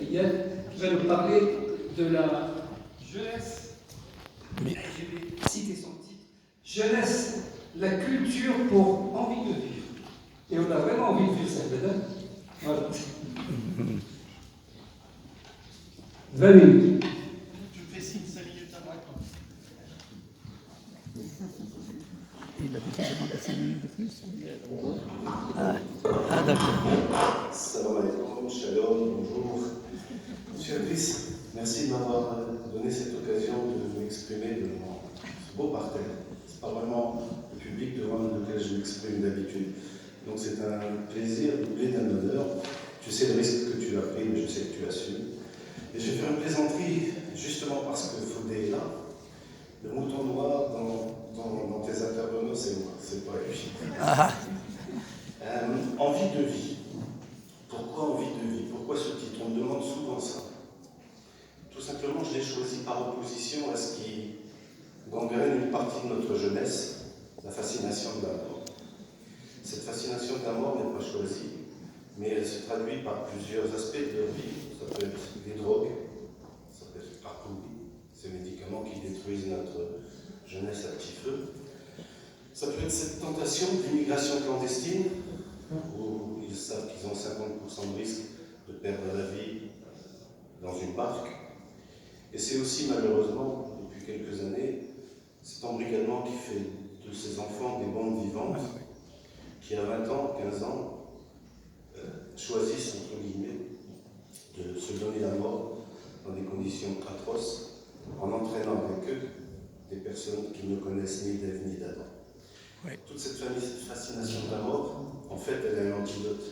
qui va nous parler de la jeunesse. Je vais citer son titre. Jeunesse, la culture pour envie de vivre. Et on a vraiment envie de vivre ça, madame. Voilà. 20 minutes. Tu me fais signe 5 minutes après. Il a besoin de 5 minutes de plus. Ah d'accord. Salam alaikum, shalom, bonjour. Monsieur Adris, merci de m'avoir donné cette occasion de m'exprimer devant ce beau parterre. C'est pas vraiment le public devant lequel je m'exprime d'habitude. Donc c'est un plaisir doublé d'un honneur. Je sais le risque que tu as pris, mais je sais que tu as su. Et je vais faire une plaisanterie, justement parce que Faudé est là. Le mouton noir dans tes intervenants, c'est moi, c'est pas lui. Envie de vie. Pourquoi envie de vie? Pourquoi ce titre? On me demande souvent ça. Tout simplement, je l'ai choisi par opposition à ce qui gangrène une partie de notre jeunesse, la fascination de la mort. Cette fascination de la mort n'est pas choisie, mais elle se traduit par plusieurs aspects de leur vie. Ça peut être des drogues, ça peut être ces médicaments qui détruisent notre jeunesse à petit feu. Ça peut être cette tentation d'immigration clandestine, où ils savent qu'ils ont 50% de risque de perdre la vie dans une barque. Et c'est aussi malheureusement, depuis quelques années, cet embrigadement qui fait de ces enfants des bombes vivantes, qui à 20 ans, 15 ans, choisissent, entre guillemets, de se donner la mort dans des conditions atroces, en entraînant avec eux des personnes qui ne connaissent ni d'Ève ni d'Adam. Oui. Toute cette fascination de la mort, en fait, elle a un antidote,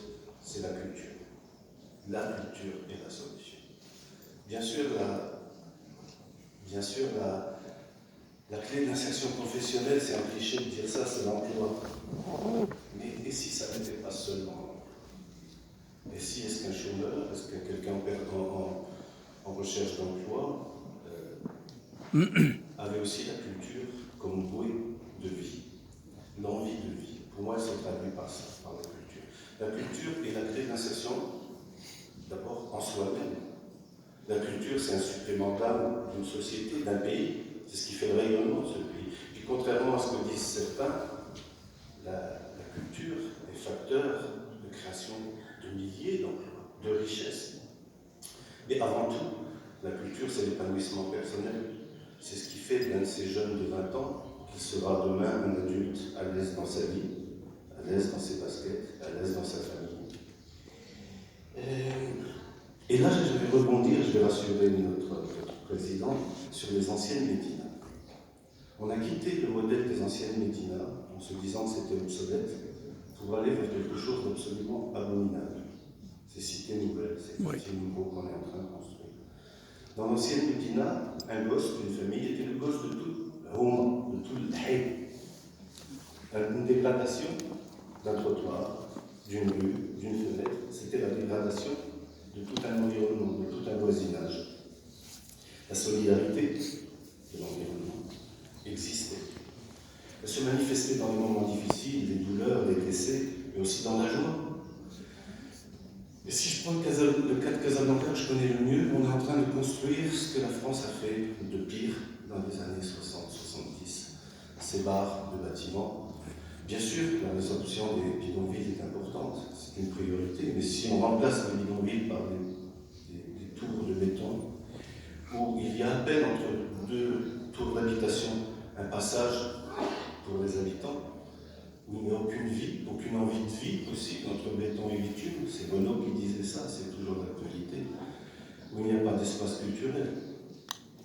c'est la culture. La culture est la solution. Bien sûr, la clé de l'insertion professionnelle, c'est un cliché de dire ça, c'est l'emploi. Mais et si ça n'était pas seulement l'emploi? Et si est-ce qu'un chômeur, est-ce que quelqu'un en recherche d'emploi avait aussi la culture comme bouée de vie, l'envie de vie? Pour moi, elle se traduit par ça, par la culture. La culture est la clé de l'insertion, d'abord en soi-même. La culture, c'est un supplément d'âme d'une société, d'un pays. C'est ce qui fait le rayonnement de ce pays. Et contrairement à ce que disent certains, la culture est facteur de création de milliers d'emplois, de richesses. Mais avant tout, la culture, c'est l'épanouissement personnel. C'est ce qui fait d'un de ces jeunes de 20 ans qu'il sera demain un adulte à l'aise dans sa vie, à l'aise dans ses baskets, à l'aise dans sa famille. Et là, je vais rebondir, je vais rassurer notre président sur les anciennes médinas. On a quitté le modèle des anciennes médinas en se disant que c'était obsolète pour aller vers quelque chose d'absolument abominable. Ces cités nouvelles, ces quartiers nouveaux qu'on est en train de construire. Dans l'ancienne médina, un gosse d'une famille était le gosse de tout le roman, de tout le haï. Une dégradation d'un trottoir, d'une rue, d'une fenêtre, c'était la dégradation de tout un environnement, de tout un voisinage. La solidarité de l'environnement existait. Elle se manifestait dans les moments difficiles, les douleurs, les décès, mais aussi dans la joie. Et si je prends le cas de Casablanca, que je connais le mieux, on est en train de construire ce que la France a fait de pire dans les années 60-70. Ces barres de bâtiments. Bien sûr, la résorption des bidonvilles est importante, c'est une priorité, mais si on remplace les bidonvilles par des tours de béton, où il y a à peine entre deux tours d'habitation un passage pour les habitants, où il n'y a aucune vie, aucune envie de vie possible entre béton et bitume, c'est Renaud qui disait ça, c'est toujours d'actualité, où il n'y a pas d'espace culturel,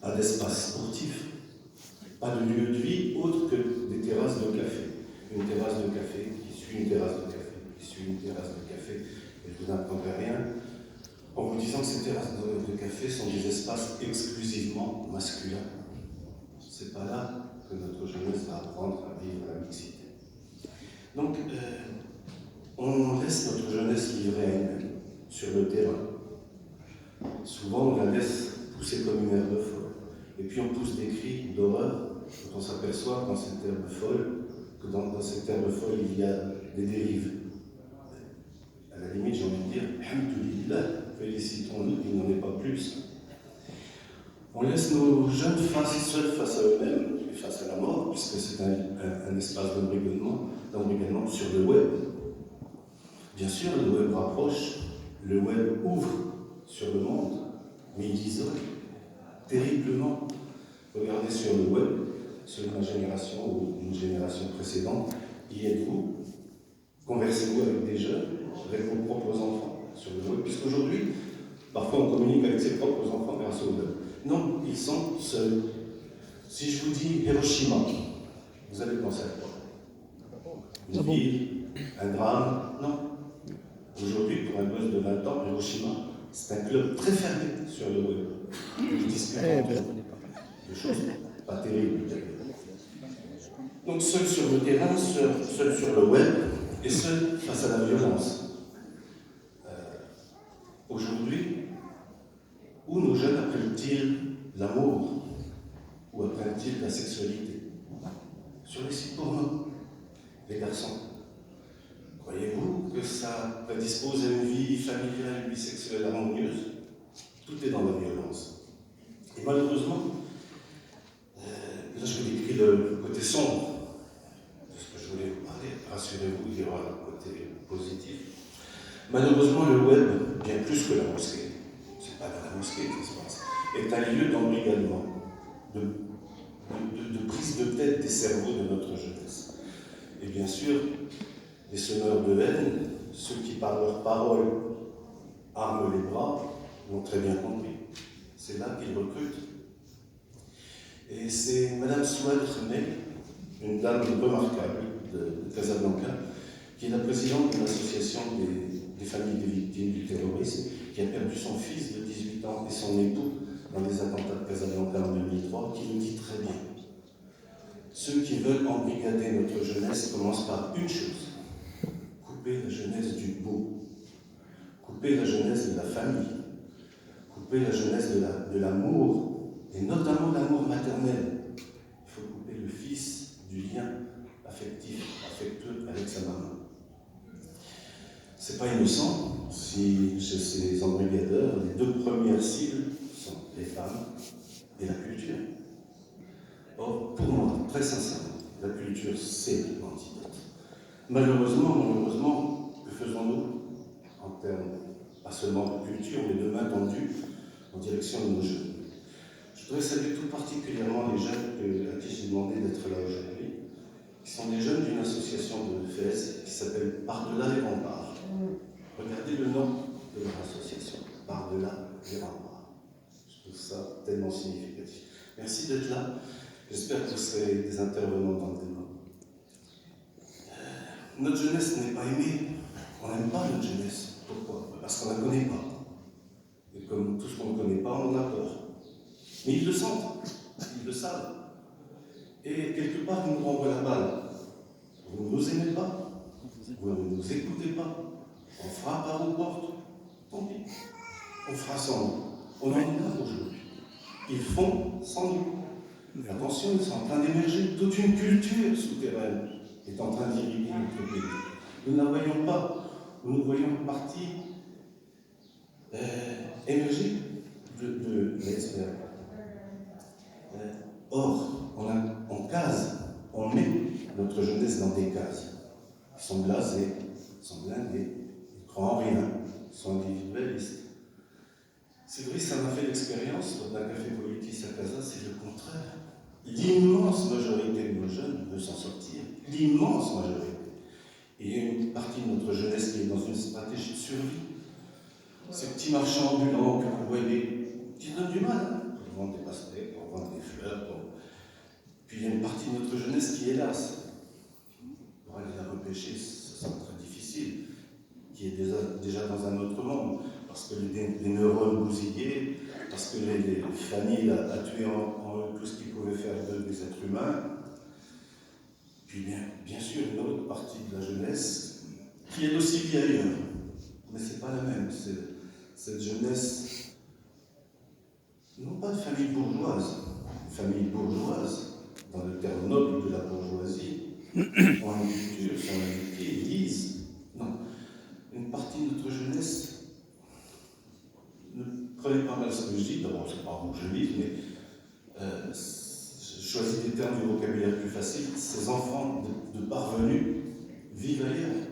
pas d'espace sportif, pas de lieu de vie autre que des terrasses de café. Une terrasse de café qui suit une terrasse de café, qui suit une terrasse de café, et je vous apprendrai rien en vous disant que ces terrasses de café sont des espaces exclusivement masculins. C'est pas là que notre jeunesse va apprendre à vivre la mixité. Donc, on laisse notre jeunesse livrée à elle sur le terrain. Souvent, on la laisse pousser comme une herbe folle. Et puis, on pousse des cris d'horreur quand on s'aperçoit dans cette herbe folle que dans cette herbe folle, il y a des dérives. À la limite, j'ai envie de dire, Alhamdulillah, félicitons-nous qu'il n'en est pas plus. On laisse nos jeunes seuls face à eux-mêmes et face à la mort, puisque c'est un espace d'embrigadement sur le web. Bien sûr, le web rapproche, le web ouvre sur le monde, mais il isole terriblement. Regardez sur le web, sur ma génération ou une génération précédente, y êtes-vous? Conversez-vous avec des jeunes, avec vos propres enfants sur le web, puisqu'aujourd'hui, parfois on communique avec ses propres enfants grâce au web. Non, ils sont seuls. Si je vous dis Hiroshima, vous allez penser à quoi? Une ville, un drame? Non. Aujourd'hui, pour un gosse de 20 ans, Hiroshima, c'est un club très fermé sur le web. Ils discutent de choses pas terribles. Donc seul sur le terrain, seul sur le web, et seul face à la violence. Aujourd'hui, où nos jeunes apprennent-ils l'amour? Où apprennent-ils la sexualité? Sur les sites porno, les garçons. Croyez-vous que ça prédispose à une vie familiale, une vie sexuelle harmonieuse? Tout est dans la violence. Et malheureusement, là je vous décris le côté sombre de ce que je voulais vous parler. Rassurez-vous, il y aura le côté positif. Malheureusement, le web, bien plus que la mosquée, c'est pas dans la mosquée qui se passe, est un lieu d'embrigadement, de prise de tête des cerveaux de notre jeunesse. Et bien sûr, les semeurs de haine, ceux qui par leurs paroles arment les bras, l'ont très bien compris. C'est là qu'ils recrutent. Et c'est Madame Souad Khmei, une dame remarquable de Casablanca, qui est la présidente de l'association des familles des victimes du terrorisme, qui a perdu son fils de 18 ans et son époux dans les attentats de Casablanca en 2003, qui le dit très bien. Ceux qui veulent embrigader notre jeunesse commencent par une chose: couper la jeunesse du beau, couper la jeunesse de la famille, couper la jeunesse de l'amour, et notamment l'amour maternel. Il faut couper le fils du lien affectueux avec sa maman. C'est pas innocent si chez ces embrigadeurs, les deux premières cibles sont les femmes et la culture. Or, pour moi, très sincèrement, la culture, c'est l'antidote. Malheureusement, que faisons-nous en termes, pas seulement de culture, mais de main tendue en direction de nos jeunes? Je voudrais saluer tout particulièrement les jeunes à qui j'ai demandé d'être là aujourd'hui, qui sont des jeunes d'une association de Fès qui s'appelle Par-delà les remparts. Regardez le nom de leur association, Par-delà les remparts. Je trouve ça tellement significatif. Merci d'être là. J'espère que vous serez des intervenants dans le débat. Notre jeunesse n'est pas aimée. On n'aime pas notre jeunesse. Pourquoi? Parce qu'on ne la connaît pas. Et comme tout ce qu'on ne connaît pas, on en a peur. Mais ils le sentent, ils le savent. Et quelque part, ils nous renvoient la balle. Vous ne nous aimez pas, vous ne nous écoutez pas, on frappe à vos portes, tant pis. On fera sans nous. On en est là aujourd'hui. Ils font sans nous. Mais attention, ils sont en train d'émerger. Toute une culture souterraine est en train d'irriguer notre pays. Nous ne la voyons pas. Nous nous voyons une partie émerger de l'iceberg. Or, on case, on met notre jeunesse dans des cases. Ils sont blasés, ils sont blindés, ils croient en rien, ils sont individualistes. C'est vrai, ça m'a fait l'expérience d'un café politique à Casa, c'est le contraire. L'immense majorité de nos jeunes veut s'en sortir. L'immense majorité. Et il y a une partie de notre jeunesse qui est dans une stratégie de survie. Ces petits marchands ambulants que vous voyez, qui donnent du mal, pour vendre des pastèques, pour vendre des fleurs. Puis il y a une partie de notre jeunesse qui, hélas, pour aller la repêcher, ça sera très difficile, qui est déjà dans un autre monde, parce que les neurones bousillés, parce que les familles a tué en eux tout ce qu'ils pouvaient faire d'eux des êtres humains. Puis bien sûr, une autre partie de la jeunesse, qui est aussi bien ailleurs, mais ce n'est pas la même. Cette jeunesse, non pas de famille bourgeoise, famille bourgeoise, dans le terme noble de la bourgeoisie, ont une culture, sont indiqués, lisent. Non, une partie de notre jeunesse prenez pas mal ce que je dis, d'abord c'est pas bon que je lis, mais je choisis des termes du vocabulaire plus facile. Ces enfants de parvenus vivent ailleurs.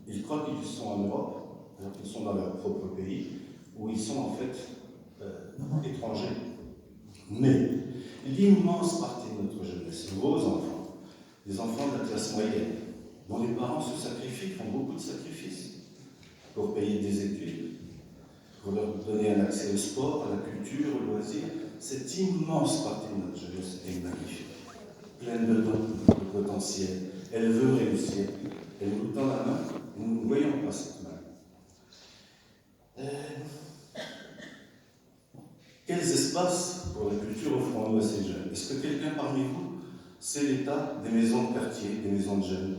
Ils croient qu'ils sont en Europe, alors qu'ils sont dans leur propre pays, où ils sont en fait étrangers. Mais l'immense partie de notre jeunesse, vos enfants, les enfants de la classe moyenne, dont les parents se sacrifient, font beaucoup de sacrifices pour payer des études, pour leur donner un accès au sport, à la culture, au loisir, cette immense partie de notre jeunesse est magnifique, pleine de dons, de potentiel. Elle veut réussir. Elle nous tend la main, et nous ne voyons pas cette main. Quels espaces pour la culture offrons-nous à ces jeunes? Est-ce que quelqu'un parmi vous sait l'état des maisons de quartier, des maisons de jeunes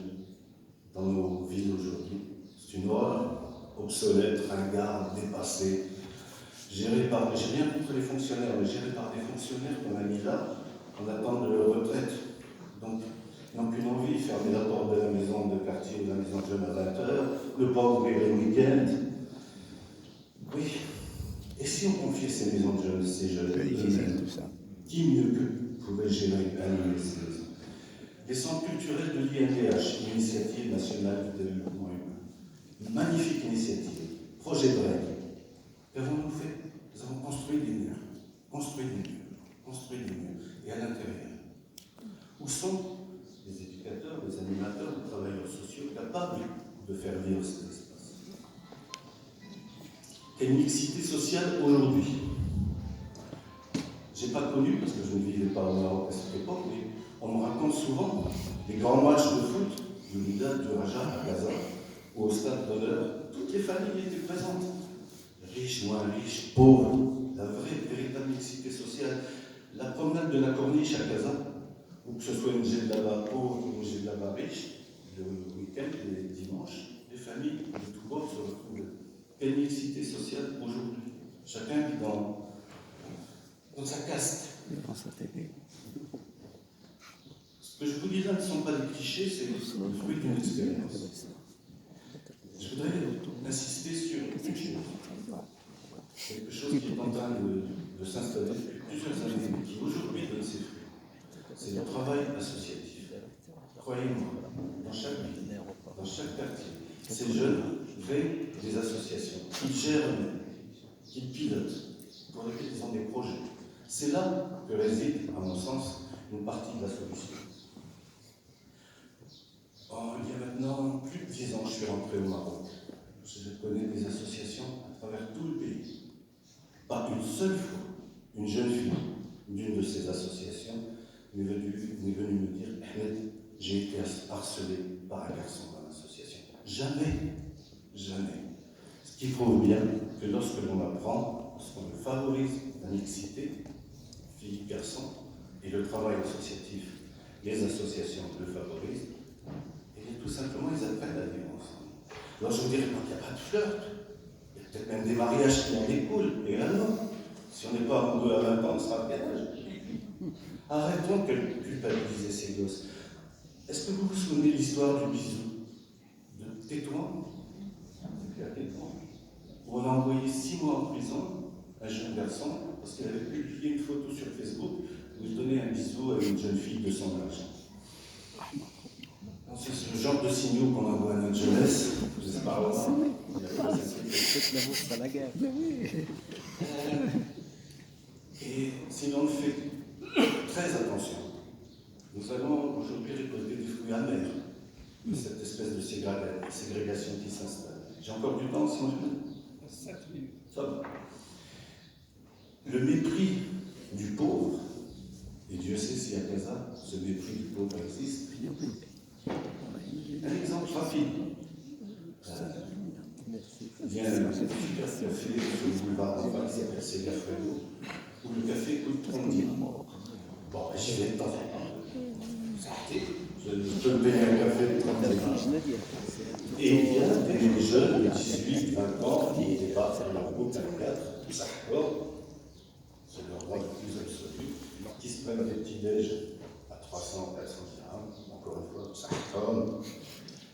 dans nos villes aujourd'hui? C'est une horreur, obsolète, ringarde, dépassée, gérée par, j'ai rien contre les fonctionnaires, mais gérée par des fonctionnaires qu'on a mis là en attente de leur retraite. Donc, ils n'ont qu'une envie, fermer la porte de la maison de quartier ou de la maison de jeunes à 20h, ne pas ouvrir le week-end. Oui. Et si on confiait ces maisons de jeunes, ces jeunes, qui mieux qu'eux pouvait gérer et animer ces maisons? Les centres culturels de l'INDH, l'Initiative nationale du développement humain. Une magnifique initiative, projet de règle. Qu'avons-nous fait? Nous avons construit des murs, et à l'intérieur. Où sont les éducateurs, les animateurs, les travailleurs sociaux capables de faire vivre cet espace? Quelle mixité sociale aujourd'hui? Je n'ai pas connu, parce que je ne vivais pas au Maroc à cette époque, mais on me raconte souvent les grands matchs de foot du Wydad, du Raja à Gaza, ou au Stade d'Honneur. Toutes les familles étaient présentes. Riches, moins riches, pauvres, la véritable mixité sociale. La promenade de la Corniche à Gaza, ou que ce soit une Djellaba pauvre ou une Djellaba riche, le week-end, les dimanches, les familles de tous bords se retrouvent. Quelle mixité sociale aujourd'hui? Chacun vit dans sa caste. Ce que je vous dis là ne sont pas des clichés, c'est le fruit d'une expérience. Je voudrais insister sur une chose. Quelque chose qui est en train de s'installer depuis plusieurs années, mais qui aujourd'hui donne ses fruits. C'est le travail associatif. Croyez-moi, dans chaque ville, dans chaque quartier, ces jeunes créent des associations, qu'ils gèrent eux-mêmes, qu'ils pilotent, pour lesquels ils ont des projets. C'est là que réside, à mon sens, une partie de la solution. Il y a maintenant plus de 10 ans, je suis rentré au Maroc. Je connais des associations à travers tout le pays. Pas une seule fois, une jeune fille d'une de ces associations m'est venue me dire « Ahmed, j'ai été harcelé par un garçon dans l'association. » Jamais. Ce qui prouve bien que lorsque l'on apprend, lorsqu'on favorise la mixité, filles-garçons, et le travail associatif, les associations le favorisent, et bien tout simplement ils apprennent à vivre ensemble. Alors je vous dirais pas qu'il n'y a pas de flirt, il y a peut-être même des mariages qui en découlent également. Si on n'est pas amoureux à 20 ans, on sera à quel âge? Arrêtons de culpabiliser ces gosses. Est-ce que vous vous souvenez de l'histoire du bisou de Tétouan, où on a envoyé 6 mois en prison un jeune garçon parce qu'il avait publié une photo sur Facebook où il donnait un bisou à une jeune fille de son âge. C'est le genre de signaux qu'on envoie à notre jeunesse. Je ne sais pas Et si l'on fait très attention, nous allons aujourd'hui récolter des fruits amers de cette espèce de ségrégation qui s'installe. J'ai encore du temps, si on veut. 7 minutes. Ça va. Le mépris du pauvre, et Dieu sait si à Gaza, ce mépris du pauvre existe. Un exemple rapide. Il y a un super café sur le boulevard d'en bas qui s'appelle Segafredo, où le café coûte 30 000. Bon, j'y vais de temps en temps. Je peux me payer un café de 30 000. Et il y a des jeunes de 18, 20 ans qui débarquent dans leur groupe à 4, tout ça d'accord, c'est leur droit le plus absolu, qui se prennent des petits-déj à 300, 400 dirhams, encore une fois, ça comme,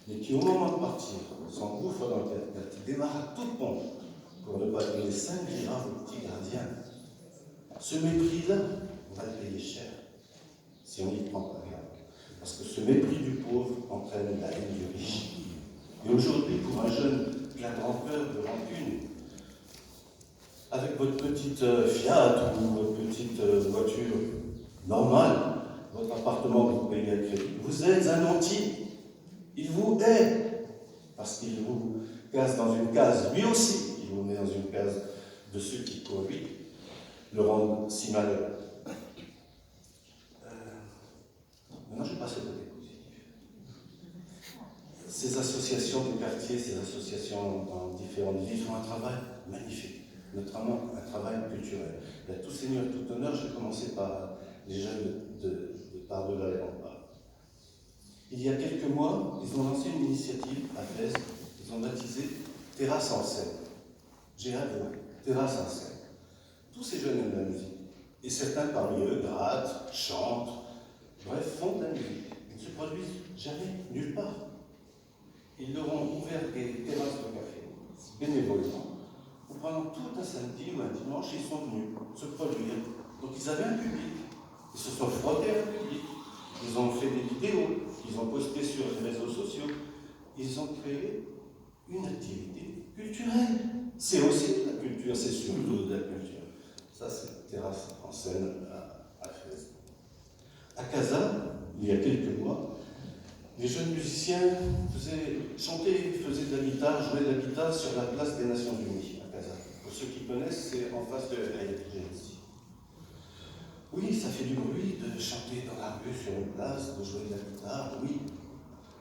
mais qui au moment de partir, s'engouffrent dans le 4x4, qui démarrent à toute pompe pour ne pas donner 5 dirhams au petit gardien. Ce mépris-là, on va le payer cher, si on n'y prend pas garde. Parce que ce mépris du pauvre entraîne la haine du riche. Et aujourd'hui, pour un jeune plein de rancœur, de rancune, avec votre petite Fiat ou votre petite voiture normale, votre appartement que vous payez à crédit, vous êtes un anti. Il vous hait, parce qu'il vous place dans une case, lui aussi, il vous met dans une case de ceux qui, pour lui, le rendent si malheureux. Maintenant, je passe au côté positif. Ces associations du quartier, ces associations dans différentes villes font un travail magnifique, notamment un travail culturel. Et à tout seigneur, tout honneur, je vais commencer par les jeunes de par-delà les remparts. Il y a quelques mois, ils ont lancé une initiative à Fès, ils ont baptisé Terrasse en scène. J'ai hâte de Terrasse en scène. Tous ces jeunes aiment la musique. Et certains parmi eux grattent, chantent, bref, font de la musique. Ils ne se produisent jamais nulle part. Ils leur ont ouvert des terrasses de café, bénévolement, où pendant tout un samedi ou un dimanche, ils sont venus se produire. Donc ils avaient un public. Ils se sont frottés à un public. Ils ont fait des vidéos, ils ont posté sur les réseaux sociaux. Ils ont créé une activité culturelle. C'est aussi de la culture, c'est surtout de la culture. Ça, c'est Terrasse en scène à Fès. À Casa, il y a quelques mois, les jeunes musiciens chantaient, faisaient de la guitare, jouaient de la guitare sur la place des Nations Unies, à Casa. Pour ceux qui connaissent, c'est en face de l'IGNC. Oui, ça fait du bruit de chanter dans la rue, sur une place, de jouer de la guitare, oui,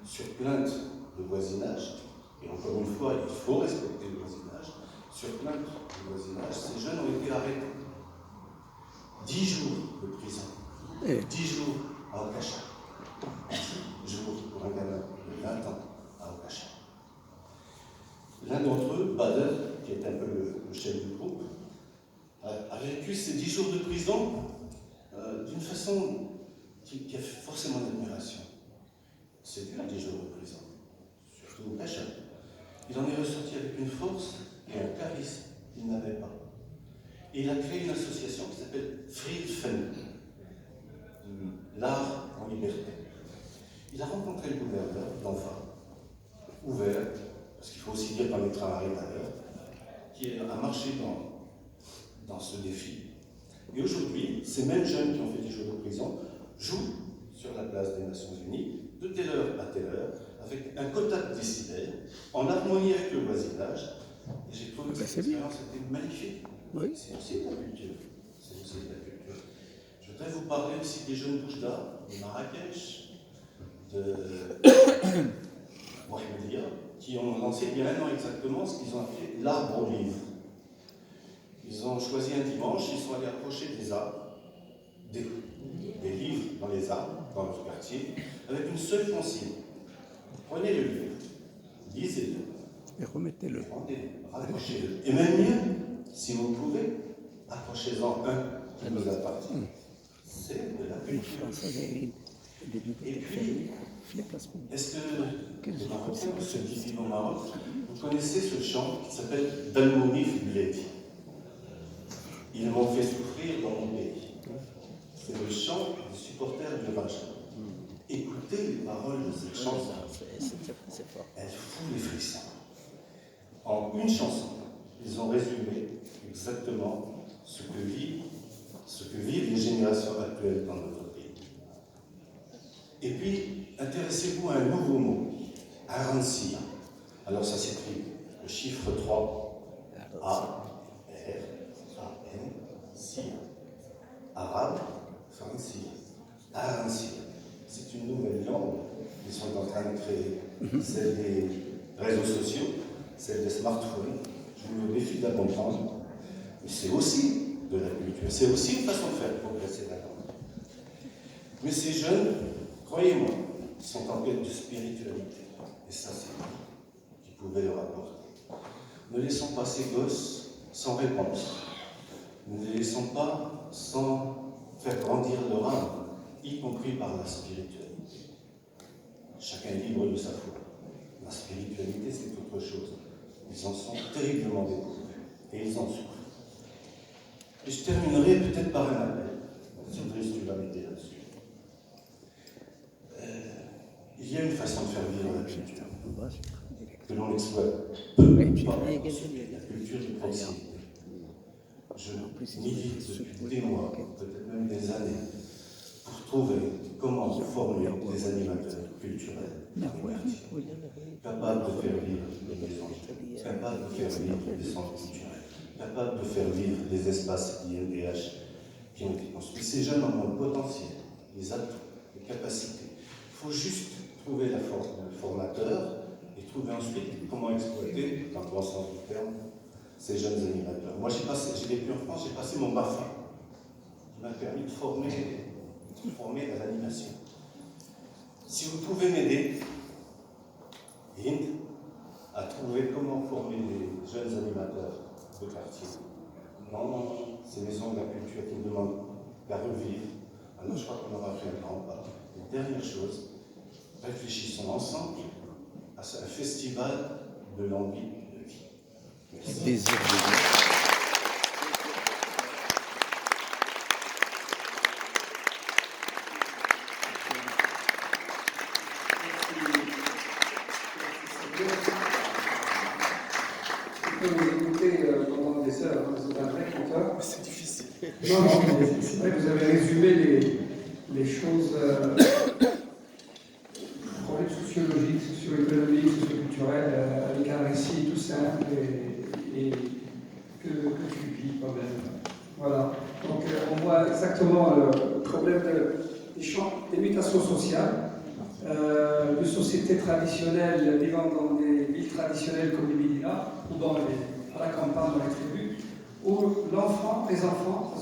sur plainte de voisinage, et encore une fois, il faut respecter le voisinage, sur plainte de voisinage, ces jeunes ont été arrêtés. 10 jours de prison, 10 jours à Okacha. 10 jours pour un gamin de 20 ans à Okacha. L'un d'entre eux, Bader, qui est un peu le chef du groupe, a vécu ces 10 jours de prison d'une façon qui a forcément d'admiration. C'est dur, 10 jours de prison, surtout Okacha. Il en est ressorti avec une force et un charisme qu'il n'avait pas. Et il a créé une association qui s'appelle Friedfen, l'art en liberté. Il a rencontré le gouverneur d'Anfa, ouvert, parce qu'il faut aussi dire qu'un train arrive à l'heure, qui a marché dans ce défi. Et aujourd'hui, ces mêmes jeunes qui ont fait 10 jours de prison jouent sur la place des Nations Unies, de telle heure à telle heure, avec un quota de décibels, en harmonie avec le voisinage. Et j'ai trouvé que cette expérience était magnifique. Oui. C'est aussi de la culture. C'est aussi de la culture. Je voudrais vous parler aussi des jeunes Boujda, de Marrakech, de Mohamedia, qui ont lancé il y a 1 an exactement ce qu'ils ont appelé l'arbre au livre. Ils ont choisi un dimanche, ils sont allés approcher des arbres, des livres dans les arbres, dans leur quartier, avec une seule consigne. Prenez le livre, lisez-le, et remettez-le. Raccrochez-le. Et même mieux, si vous pouvez, accrochez-en un qui nous appartient. C'est de la culture. Et puis, est-ce que les Marocains, ceux qui vivent au Maroc, vous connaissez ce chant qui s'appelle Dalmounif Bledi? Ils m'ont fait souffrir dans mon pays. C'est le chant des supporters du Raja. Écoutez les paroles de cette chanson. Elle fout les frissons. En une chanson, ils ont résumé exactement ce que vivent les générations actuelles dans notre pays. Et puis, intéressez-vous à un nouveau mot, Arancia. Alors ça s'écrit le chiffre 3, A, R, A, N, C. Arabe, Francia. Arancia. C'est une nouvelle langue qu'ils sont en train de créer. Celle des réseaux sociaux, celle des smartphones. Je me défie de la comprendre. Mais c'est aussi de la culture. C'est aussi une façon de faire progresser la langue. Mais ces jeunes, croyez-moi, sont en quête de spiritualité. Et ça, c'est ce qu'ils pouvaient leur apporter. Ne laissons pas ces gosses sans réponse. Ne les laissons pas sans faire grandir leur âme, y compris par la spiritualité. Chacun est libre de sa foi. La spiritualité, c'est autre chose. Ils en sont terriblement dépourvus. Et ils en souffrent. Et je terminerai peut-être par un appel. Cédric, tu vas m'aider là-dessus. Il y a une façon de faire vivre la culture, que l'on exploite peu, pas, la culture de proximité. Je milite depuis des mois, peut-être même des années, pour trouver comment former des animateurs culturels capables de faire vivre les maisons, capables de faire vivre des centres culturels, capables de faire vivre des espaces INDH qui ont été construits. Ces jeunes ont le potentiel, les atouts, les capacités. Il faut juste trouver le formateur et trouver ensuite comment exploiter, dans le bon sens du terme, ces jeunes animateurs. Moi, j'ai vécu en France, j'ai passé mon BAFA, qui m'a permis de former à l'animation. Si vous pouvez m'aider, Hind, à trouver comment former les jeunes animateurs de quartier, dans ces maisons de la culture qui me demandent à revivre, alors je crois qu'on aura fait un grand pas. Et dernière chose, réfléchissons ensemble à un festival de l'envie de vie. Merci. Désir de vie. Vous écoutez pendant des heures, hein, vous êtes un vrai conteur. C'est difficile. Non, mais c'est vrai que vous avez résumé les choses, problèmes sociologiques, socio-économiques, socio-culturels, avec un récit tout simple et que tu vis quand même. Voilà. Donc on voit exactement le problème des mutations sociales, de sociétés traditionnelles vivant dans des villes traditionnelles comme les Médina ou à la campagne, dans les tribus, où les enfants